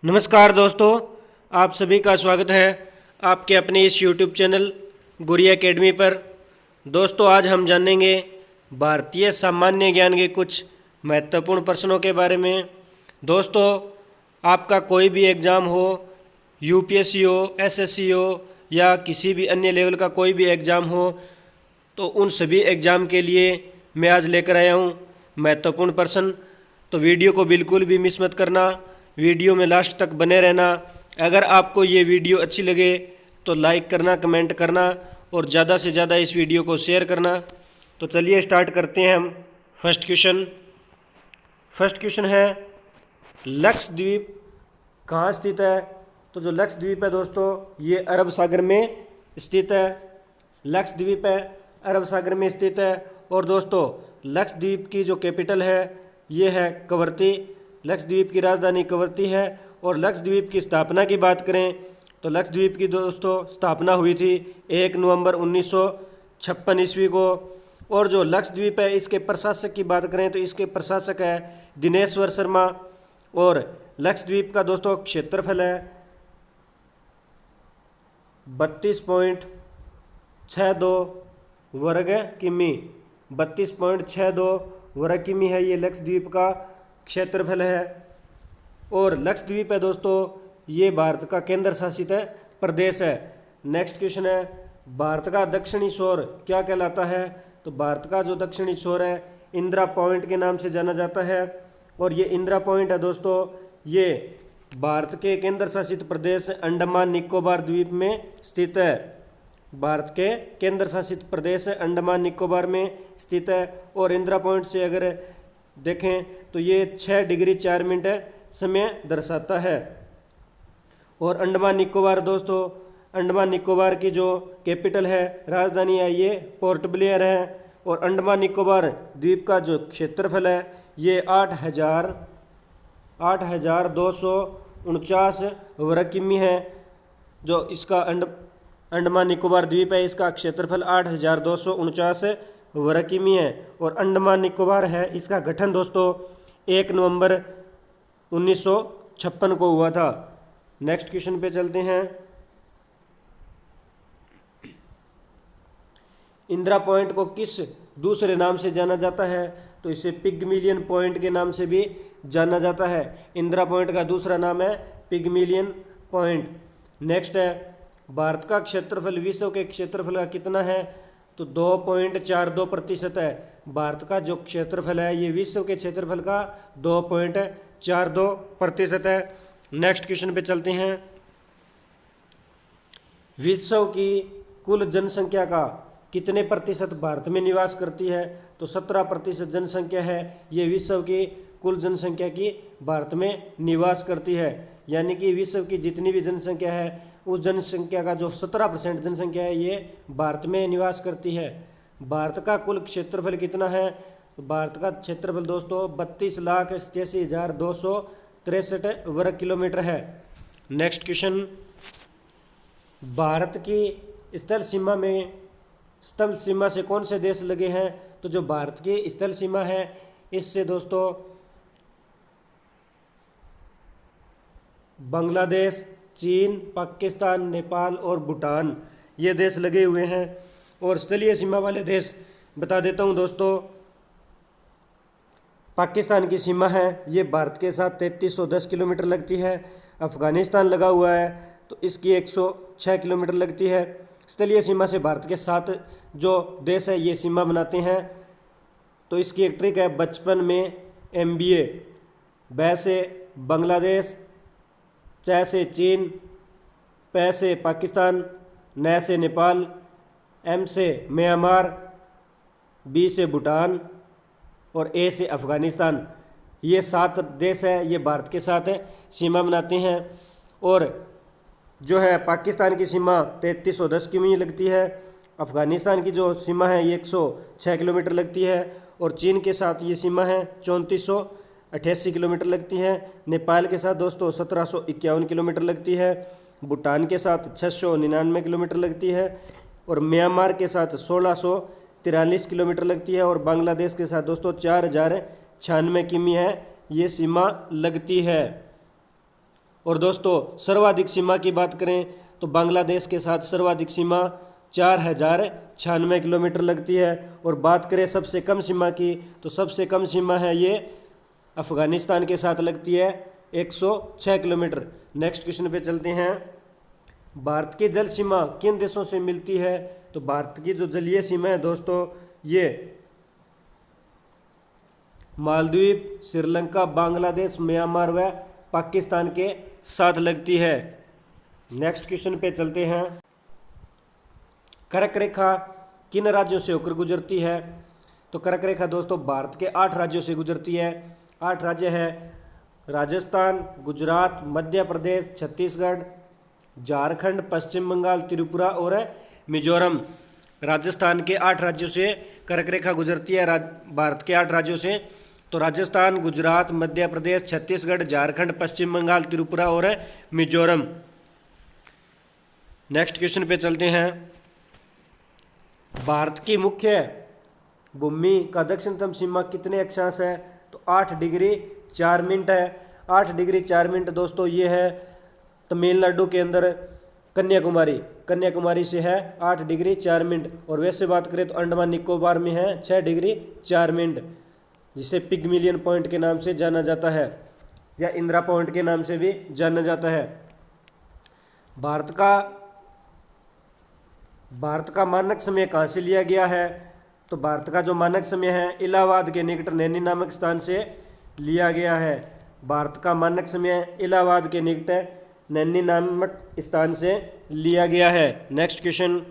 नमस्कार दोस्तों, आप सभी का स्वागत है आपके अपने इस YouTube चैनल गुरी एकेडमी पर। दोस्तों, आज हम जानेंगे भारतीय सामान्य ज्ञान के कुछ महत्वपूर्ण प्रश्नों के बारे में। दोस्तों, आपका कोई भी एग्ज़ाम हो, यूपीएससी हो, एसएससी हो या किसी भी अन्य लेवल का कोई भी एग्ज़ाम हो, तो उन सभी एग्ज़ाम के लिए मैं आज लेकर आया हूँ महत्वपूर्ण प्रश्न। तो वीडियो को बिल्कुल भी मिस मत करना, वीडियो में लास्ट तक बने रहना। अगर आपको ये वीडियो अच्छी लगे तो लाइक करना, कमेंट करना और ज़्यादा से ज़्यादा इस वीडियो को शेयर करना। तो चलिए स्टार्ट करते हैं हम। फर्स्ट क्वेश्चन है, लक्षद्वीप कहाँ स्थित है? तो जो लक्षद्वीप है दोस्तों, ये अरब सागर में स्थित है। लक्षद्वीप है, अरब सागर में स्थित है। और दोस्तों, लक्षद्वीप की जो कैपिटल है ये है कवरत्ती। लक्षद्वीप की राजधानी कवरत्ती है। और लक्षद्वीप की स्थापना की बात करें तो लक्षद्वीप की दोस्तों स्थापना हुई थी 1 नवंबर 1956 ईस्वी को। और जो लक्षद्वीप है, इसके प्रशासक की बात करें तो इसके प्रशासक है दिनेश्वर शर्मा। और लक्षद्वीप का दोस्तों क्षेत्रफल है 32.62 वर्ग किमी। 32.62 वर्ग किमी है ये लक्षद्वीप का क्षेत्रफल है। और लक्षद्वीप है दोस्तों, ये भारत का केंद्र शासित प्रदेश है। नेक्स्ट क्वेश्चन है, भारत का दक्षिणी छोर क्या कहलाता है? तो भारत का जो दक्षिणी छोर है इंदिरा पॉइंट के नाम से जाना जाता है। और ये इंदिरा पॉइंट है दोस्तों, ये भारत के केंद्र शासित प्रदेश अंडमान निकोबार द्वीप में स्थित है। भारत के केंद्र शासित प्रदेश अंडमान निकोबार में स्थित है। और इंदिरा पॉइंट से अगर देखें तो ये 6 डिग्री 4 मिनट समय दर्शाता है। और अंडमान निकोबार दोस्तों, अंडमान निकोबार की जो कैपिटल है, राजधानी है, ये पोर्ट ब्लेयर है। और अंडमान निकोबार द्वीप का जो क्षेत्रफल है ये 8,249 वर्ग किमी है। जो इसका अंडमान निकोबार द्वीप है, इसका क्षेत्रफल 8,249 वर्ग किमी है। और अंडमान निकोबार है, इसका गठन दोस्तों 1 नवंबर 1956 को हुआ था। नेक्स्ट क्वेश्चन पे चलते हैं। इंदिरा पॉइंट को किस दूसरे नाम से जाना जाता है? तो इसे पिगमिलियन पॉइंट के नाम से भी जाना जाता है। इंदिरा पॉइंट का दूसरा नाम है पिगमिलियन पॉइंट। नेक्स्ट है, भारत का क्षेत्रफल विश्व के क्षेत्रफल का कितना है? तो 2.42% है। भारत का जो क्षेत्रफल है ये विश्व के क्षेत्रफल का 2.42% है। नेक्स्ट क्वेश्चन पे चलते हैं। विश्व की कुल जनसंख्या का कितने प्रतिशत भारत में निवास करती है? तो 17% जनसंख्या है ये विश्व की कुल जनसंख्या की भारत में निवास करती है। यानी कि विश्व की जितनी भी जनसंख्या है उस जनसंख्या का जो 17% जनसंख्या है ये भारत में निवास करती है। भारत का कुल क्षेत्रफल कितना है? तो भारत का क्षेत्रफल दोस्तों 32,87,263 वर्ग किलोमीटर है। नेक्स्ट क्वेश्चन, भारत की स्थल सीमा से कौन से देश लगे हैं? तो जो भारत की स्थल सीमा है इससे दोस्तों बांग्लादेश, चीन, पाकिस्तान, नेपाल और भूटान ये देश लगे हुए हैं। और स्थलीय सीमा वाले देश बता देता हूँ दोस्तों। पाकिस्तान की सीमा है ये भारत के साथ 3310 किलोमीटर लगती है। अफ़गानिस्तान लगा हुआ है तो इसकी 106 किलोमीटर लगती है। स्थलीय सीमा से भारत के साथ जो देश है ये सीमा बनाते हैं। तो इसकी एक ट्रिक है, बचपन में MBA। ब से बांग्लादेश, च से चीन, प से पाकिस्तान, न से नेपाल, M से म्यांमार, B से भूटान और A से अफ़गानिस्तान। ये 7 देश है ये भारत के साथ सीमा बनाते हैं। और जो है पाकिस्तान की सीमा 3310 किमी लगती है। अफ़गानिस्तान की जो सीमा है ये 106 किलोमीटर लगती है। और चीन के साथ ये सीमा है 3488 किलोमीटर लगती है। नेपाल के साथ दोस्तों 1751 किलोमीटर लगती है। भूटान के साथ 699 किलोमीटर लगती है। और म्यांमार के साथ 1643 किलोमीटर लगती है। और बांग्लादेश के साथ दोस्तों 4096 किमी है ये सीमा लगती है। और दोस्तों सर्वाधिक सीमा की बात करें तो बांग्लादेश के साथ सर्वाधिक सीमा 4096 किलोमीटर लगती है। और बात करें सबसे कम सीमा की तो सबसे कम सीमा है ये अफ़गानिस्तान के साथ लगती है 106 किलोमीटर। नेक्स्ट क्वेश्चन पे चलते हैं। भारत की जल सीमा किन देशों से मिलती है? तो भारत की जो जलीय सीमा है दोस्तों ये मालदीव, श्रीलंका, बांग्लादेश, म्यांमार व पाकिस्तान के साथ लगती है। नेक्स्ट क्वेश्चन पे चलते हैं। कर्क रेखा किन राज्यों से होकर गुजरती है? तो कर्क रेखा दोस्तों भारत के 8 राज्यों से गुजरती है। 8 राज्य है राजस्थान, गुजरात, मध्य प्रदेश, छत्तीसगढ़, झारखंड, पश्चिम बंगाल, त्रिपुरा और मिजोरम। राजस्थान के 8 राज्यों से कर्क रेखा गुजरती है, भारत के 8 राज्यों से। तो राजस्थान, गुजरात, मध्य प्रदेश, छत्तीसगढ़, झारखंड, पश्चिम बंगाल, त्रिपुरा और मिजोरम। नेक्स्ट क्वेश्चन पे चलते हैं। भारत की मुख्य भूमि का दक्षिणतम सीमा कितने अक्षांश है? तो 8 डिग्री 4 मिनट है। 8 डिग्री 4 मिनट दोस्तों ये है तमिलनाडु के अंदर कन्याकुमारी से है 8 डिग्री 4 मिनट। और वैसे बात करें तो अंडमान निकोबार में है 6 डिग्री 4 मिनट, जिसे पिगमिलियन पॉइंट के नाम से जाना जाता है या इंदिरा पॉइंट के नाम से भी जाना जाता है। भारत का मानक समय कहाँ से लिया गया है? तो भारत का जो मानक समय है इलाहाबाद के निकट नैनी नामक स्थान से लिया गया है। भारत का मानक समय इलाहाबाद के निकट नैनी नामक स्थान से लिया गया है। Next question.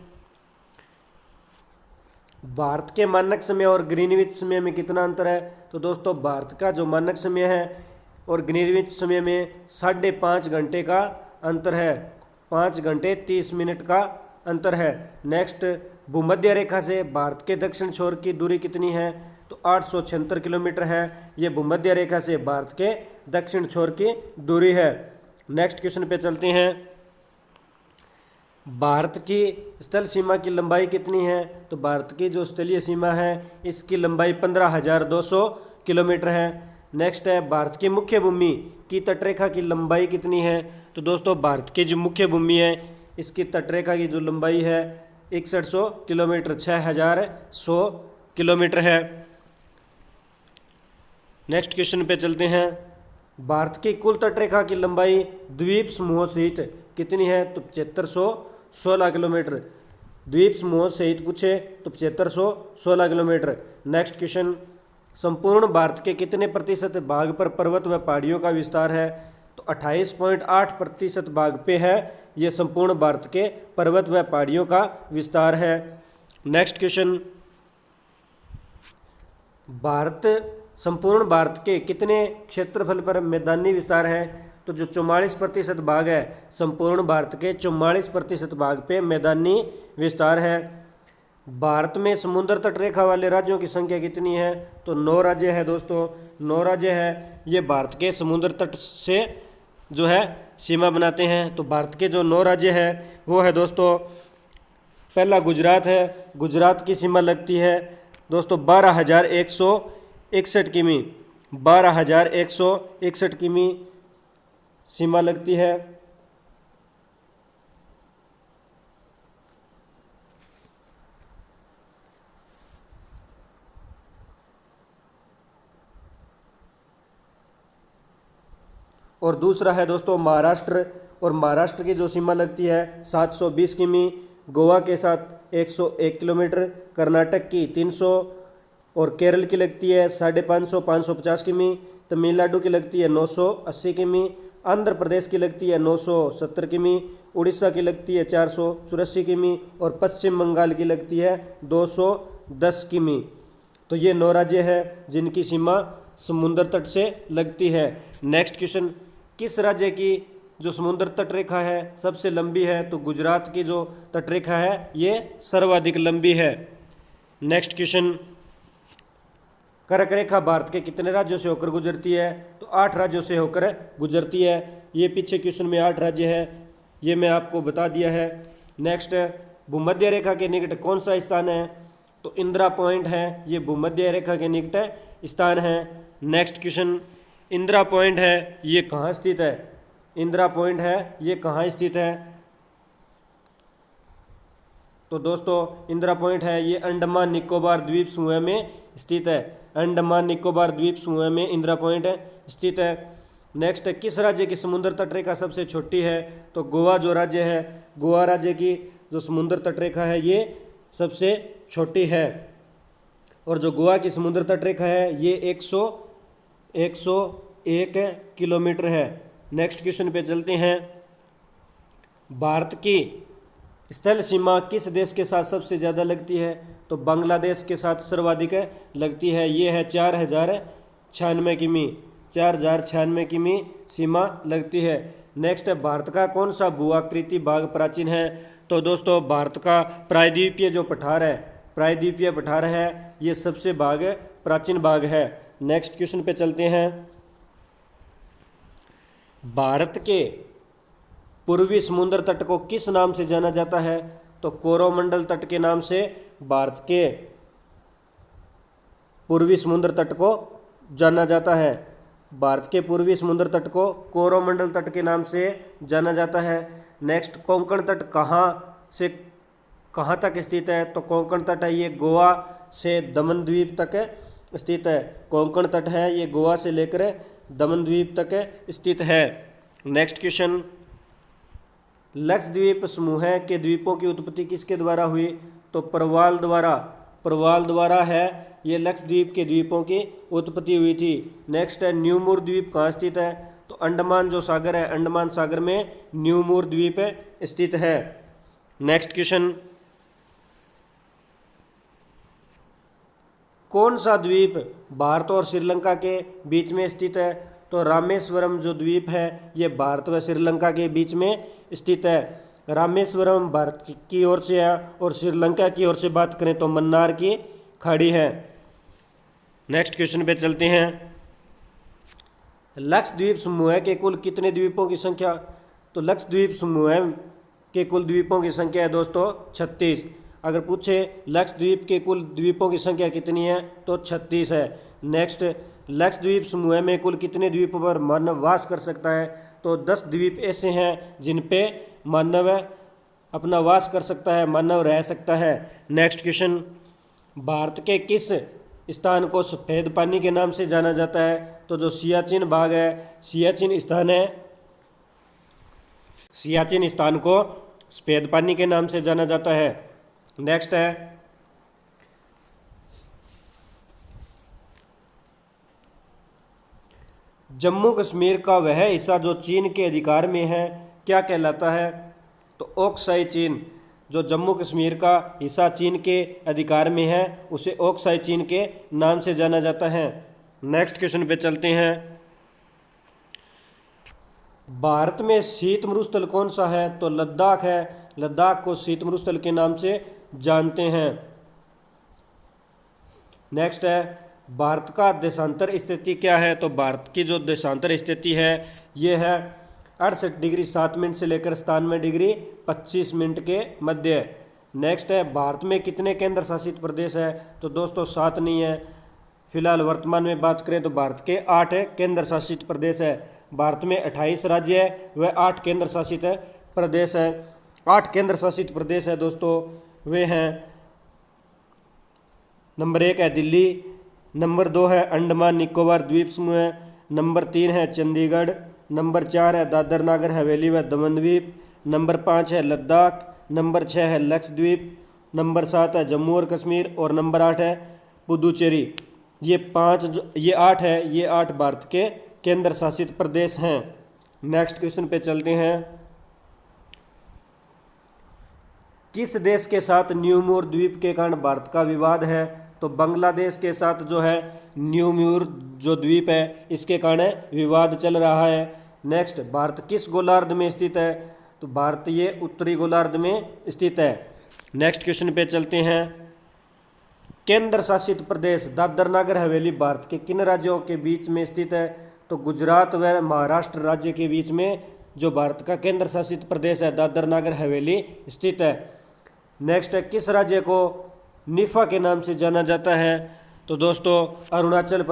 भारत के मानक समय और ग्रीनविच समय में कितना अंतर है? तो दोस्तों भारत का जो मानक समय है और ग्रीनविच समय में 5.5 घंटे का अंतर है, 5 घंटे 30 मिनट का अंतर है। नेक्स्ट, भूमध्य रेखा से भारत के दक्षिण छोर की दूरी कितनी है? तो 876 किलोमीटर है। ये भूमध्य रेखा से भारत के दक्षिण छोर की दूरी है। नेक्स्ट क्वेश्चन पे चलते हैं। भारत की स्थल सीमा की लंबाई कितनी है? तो भारत की जो स्थलीय सीमा है इसकी लंबाई 15,200 किलोमीटर है। नेक्स्ट है, भारत की मुख्य भूमि की तटरेखा की लंबाई कितनी है? तो दोस्तों भारत की जो मुख्य भूमि है इसकी तटरेखा की जो लंबाई है 6100 किलोमीटर, 6100 किलोमीटर है। नेक्स्ट क्वेश्चन पे चलते हैं। भारत की कुल तटरेखा की लंबाई द्वीप समूहों सहित कितनी है? तो 7516 किलोमीटर। द्वीप समूहों सहित पूछे तो 7516 किलोमीटर। Next question. संपूर्ण भारत के कितने प्रतिशत भाग पर पर्वत व पहाड़ियों का विस्तार है? तो 28.8% भाग पे है ये संपूर्ण भारत के पर्वत व पहाड़ियों का विस्तार है। Next question. संपूर्ण भारत के कितने क्षेत्रफल पर मैदानी विस्तार है? तो जो 44% भाग है संपूर्ण भारत के 44% भाग पे मैदानी विस्तार है। भारत में समुद्र तट रेखा वाले राज्यों की संख्या कितनी है? तो 9 राज्य है दोस्तों, 9 राज्य है। ये भारत के समुद्र तट से जो है सीमा बनाते हैं। तो भारत के जो 9 राज्य है वो है दोस्तों, पहला गुजरात है। गुजरात की सीमा लगती है दोस्तों 12,161 किमी, 12,161 किमी सीमा लगती है। और दूसरा है दोस्तों महाराष्ट्र, और महाराष्ट्र की जो सीमा लगती है 720 किमी, गोवा के साथ 101 किलोमीटर, कर्नाटक की 300 और केरल की लगती है 550 550 किमी, तमिलनाडु की लगती है 980 किमी, आंध्र प्रदेश की लगती है 970 किमी, उड़ीसा की लगती है 484 किमी और पश्चिम बंगाल की लगती है 210 किमी। तो ये 9 राज्य हैं जिनकी सीमा समुद्र तट से लगती है। Next question. किस राज्य की जो समुद्र तट रेखा है सबसे लंबी है? तो गुजरात की जो तट रेखा है ये सर्वाधिक लंबी है। Next question. कर्क रेखा भारत के कितने राज्यों से होकर गुजरती है? तो 8 राज्यों से होकर गुजरती है। ये पीछे क्वेश्चन में 8 राज्य है, ये मैं आपको बता दिया है। नेक्स्ट, भूमध्य रेखा के निकट कौन सा स्थान है? तो इंदिरा पॉइंट है, ये भूमध्य रेखा के निकट स्थान है। Next question. इंदिरा पॉइंट है ये कहाँ स्थित है? इंदिरा पॉइंट है ये कहाँ स्थित है? तो दोस्तों इंदिरा पॉइंट है ये अंडमान निकोबार द्वीप समूह में स्थित है। अंडमान निकोबार द्वीप समूह में इंदिरा पॉइंट स्थित है। नेक्स्ट है, किस राज्य की समुद्र तट रेखा सबसे छोटी है? तो गोवा जो राज्य है, गोवा राज्य की जो समुद्र तट रेखा है ये सबसे छोटी है। और जो गोवा की समुद्र तट रेखा है ये 101 किलोमीटर है। नेक्स्ट क्वेश्चन पे चलते हैं। भारत की स्थल सीमा किस देश के साथ सबसे ज़्यादा लगती है? तो बांग्लादेश के साथ सर्वाधिक लगती है, ये है 4096 किमी, 4096 किमी सीमा लगती है। नेक्स्ट है, भारत का कौन सा भूआकृति भाग प्राचीन है? तो दोस्तों भारत का प्रायद्वीपीय जो पठार है, प्रायद्वीपीय पठार है ये सबसे प्राचीन भाग है। नेक्स्ट क्वेश्चन पे चलते हैं। भारत के पूर्वी समुद्र तट को किस नाम से जाना जाता है? तो कोरोमंडल तट के नाम से भारत के पूर्वी समुद्र तट को जाना जाता है। भारत के पूर्वी समुद्र तट को कोरोमंडल तट के नाम से जाना जाता है। नेक्स्ट, कोंकण तट कहाँ से कहाँ तक स्थित है? तो कोंकण तट है ये गोवा से दमन द्वीप तक स्थित है। कोंकण तट है ये गोवा से लेकर दमन द्वीप तक स्थित है। नेक्स्ट क्वेश्चन, लक्षद्वीप समूह के द्वीपों की उत्पत्ति किसके द्वारा हुई? तो प्रवाल द्वारा है ये लक्षद्वीप के द्वीपों की उत्पत्ति हुई थी। नेक्स्ट है, न्यूमूर द्वीप कहाँ स्थित है? तो अंडमान जो सागर है, अंडमान सागर में न्यूमूर द्वीप स्थित है। नेक्स्ट क्वेश्चन, कौन सा द्वीप भारत और श्रीलंका के बीच में स्थित है? तो रामेश्वरम जो द्वीप है ये भारत व श्रीलंका के बीच में स्थित है। रामेश्वरम भारत की ओर से है और श्रीलंका की ओर से बात करें तो मन्नार की खाड़ी है। नेक्स्ट क्वेश्चन पे चलते हैं। लक्षद्वीप समूह के कुल कितने द्वीपों की संख्या? तो लक्षद्वीप समूह के कुल द्वीपों की संख्या है दोस्तों 36। अगर पूछे लक्षद्वीप के कुल द्वीपों की संख्या कितनी है तो 36 है। नेक्स्ट, लक्षद्वीप समूह में कुल कितने द्वीपों पर मानव वास कर सकता है? तो 10 द्वीप ऐसे हैं जिन पे मानव अपना वास कर सकता है, मानव रह सकता है। नेक्स्ट क्वेश्चन, भारत के किस स्थान को सफ़ेद पानी के नाम से जाना जाता है? तो जो सियाचिन भाग है, सियाचिन स्थान है, सियाचिन स्थान को सफ़ेद पानी के नाम से जाना जाता है। नेक्स्ट है, जम्मू कश्मीर का वह हिस्सा जो चीन के अधिकार में है क्या कहलाता है? तो ओक्साई चीन। जो जम्मू कश्मीर का हिस्सा चीन के अधिकार में है उसे ओक्साई चीन के नाम से जाना जाता है। नेक्स्ट क्वेश्चन पे चलते हैं। भारत में शीत मरुस्थल कौन सा है? तो लद्दाख है। लद्दाख को शीत मरुस्थल के नाम से जानते हैं। नेक्स्ट है, भारत का देशांतर स्थिति क्या है? तो भारत की जो देशांतर स्थिति है ये है 68 डिग्री 7 मिनट से लेकर 97 डिग्री 25 मिनट के मध्य। नेक्स्ट है, भारत में कितने केंद्र शासित प्रदेश है? तो दोस्तों 7 नहीं है। फिलहाल वर्तमान में बात करें तो भारत के 8 केंद्र शासित प्रदेश है। भारत में 28 राज्य है वह 8 केंद्र शासित प्रदेश है। 8 केंद्र शासित प्रदेश है दोस्तों, वे हैं, नंबर 1 है दिल्ली, नंबर 2 है अंडमान निकोबार द्वीप समूह, नंबर 3 है चंडीगढ़, नंबर 4 है दादर नागर हवेली व दमन द्वीप, नंबर 5 है लद्दाख, नंबर 6 है लक्षद्वीप, नंबर 7 है जम्मू और कश्मीर और नंबर 8 है पुदुचेरी। ये 8 है, ये 8 भारत के केंद्र शासित प्रदेश हैं। नेक्स्ट क्वेश्चन पे चलते हैं। किस देश के साथ न्यूमूर द्वीप के कारण भारत का विवाद है? तो बांग्लादेश के साथ जो है न्यूमूर जो द्वीप है इसके कारण विवाद चल रहा है। नेक्स्ट, भारत किस गोलार्ध में स्थित है? तो भारत ये उत्तरी गोलार्ध में स्थित है। नेक्स्ट क्वेश्चन पे चलते हैं। केंद्र शासित प्रदेश दादर नागर हवेली भारत के किन राज्यों के बीच में स्थित है? तो गुजरात व महाराष्ट्र राज्य के बीच में जो भारत का केंद्र शासित प्रदेश है दादर नागर हवेली स्थित है। नेक्स्ट है, किस राज्य को निफा के नाम से जाना जाता है? तो दोस्तों अरुणाचल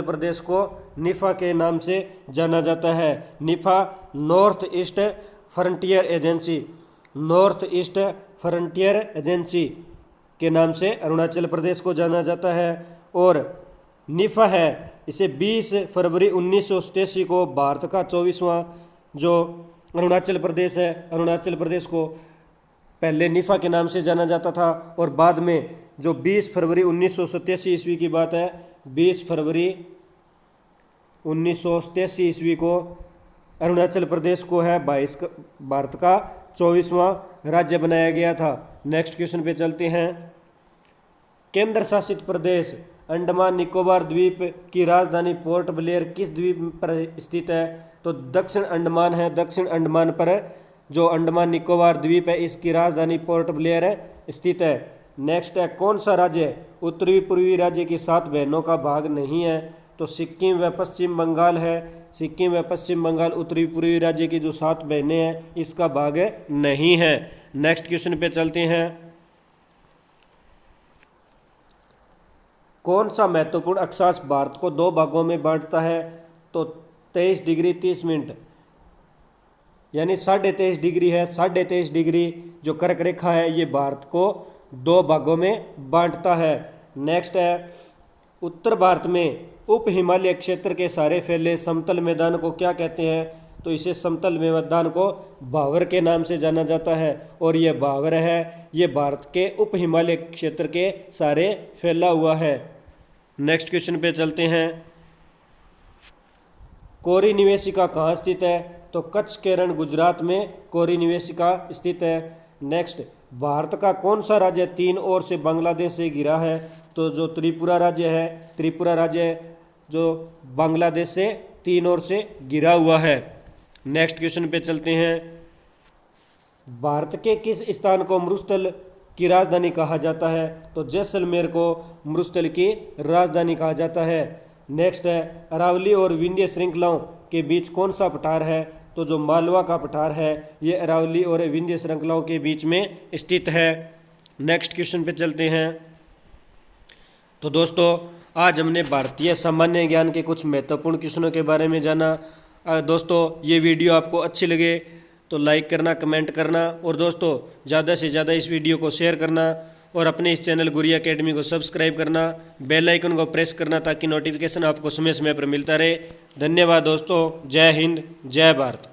प्रदेश को निफा के नाम से जाना जाता है। निफा नॉर्थ ईस्ट फ्रंटियर एजेंसी के नाम से अरुणाचल प्रदेश को जाना जाता है। और निफा है, इसे 20 फरवरी 1987 को भारत का 24वां जो अरुणाचल प्रदेश है, अरुणाचल प्रदेश को पहले निफा के नाम से जाना जाता था और बाद में जो 20 फरवरी 1987 ईस्वी की बात है, 20 फरवरी 1987 ईस्वी को अरुणाचल प्रदेश को है भारत का 24वां राज्य बनाया गया था। नेक्स्ट क्वेश्चन पे चलते हैं। केंद्र शासित प्रदेश अंडमान निकोबार द्वीप की राजधानी पोर्ट ब्लेयर किस द्वीप पर स्थित है? तो दक्षिण अंडमान है। दक्षिण अंडमान पर जो अंडमान निकोबार द्वीप है इसकी राजधानी पोर्ट ब्लेयर स्थित है। नेक्स्ट है, कौन सा राज्य उत्तरी पूर्वी राज्य की 7 बहनों का भाग नहीं है? तो सिक्किम व पश्चिम बंगाल है। सिक्किम व पश्चिम बंगाल उत्तरी पूर्वी राज्य की जो 7 बहनें हैं इसका भाग नहीं है। नेक्स्ट क्वेश्चन पे चलते हैं। कौन सा महत्वपूर्ण अक्षांश भारत को 2 भागों में बांटता है? तो 23 डिग्री 30 मिनट यानी 23.5 डिग्री है। 23.5 डिग्री जो कर्क रेखा है ये भारत को 2 भागों में बांटता है। नेक्स्ट है, उत्तर भारत में उप हिमालय क्षेत्र के सारे फैले समतल मैदान को क्या कहते हैं? तो इसे समतल मैदान को भावर के नाम से जाना जाता है और ये भावर है, ये भारत के उप हिमालय क्षेत्र के सारे फैला हुआ है। नेक्स्ट क्वेश्चन पे चलते हैं। कोरी निवेशिका कहाँ स्थित है? तो कच्छ के रण गुजरात में कोरी निवेशिका स्थित है। नेक्स्ट, भारत का कौन सा राज्य 3 ओर से बांग्लादेश से घिरा है? तो जो त्रिपुरा राज्य है, त्रिपुरा राज्य जो बांग्लादेश से 3 ओर से घिरा हुआ है। नेक्स्ट क्वेश्चन पे चलते हैं। भारत के किस स्थान को मरुस्थल की राजधानी कहा जाता है? तो जैसलमेर को मरुस्थल की राजधानी कहा जाता है। नेक्स्ट है, अरावली और विंध्य श्रृंखलाओं के बीच कौन सा पठार है? तो जो मालवा का पठार है ये अरावली और विंध्य श्रृंखलाओं के बीच में स्थित है। नेक्स्ट क्वेश्चन पे चलते हैं। तो दोस्तों आज हमने भारतीय सामान्य ज्ञान के कुछ महत्वपूर्ण क्वेश्चनों के बारे में जाना। दोस्तों ये वीडियो आपको अच्छी लगे तो लाइक करना, कमेंट करना और दोस्तों ज़्यादा से ज़्यादा इस वीडियो को शेयर करना और अपने इस चैनल गुरिया एकेडमी को सब्सक्राइब करना, बेल आइकन को प्रेस करना ताकि नोटिफिकेशन आपको समय समय पर मिलता रहे। धन्यवाद दोस्तों। जय हिंद, जय भारत।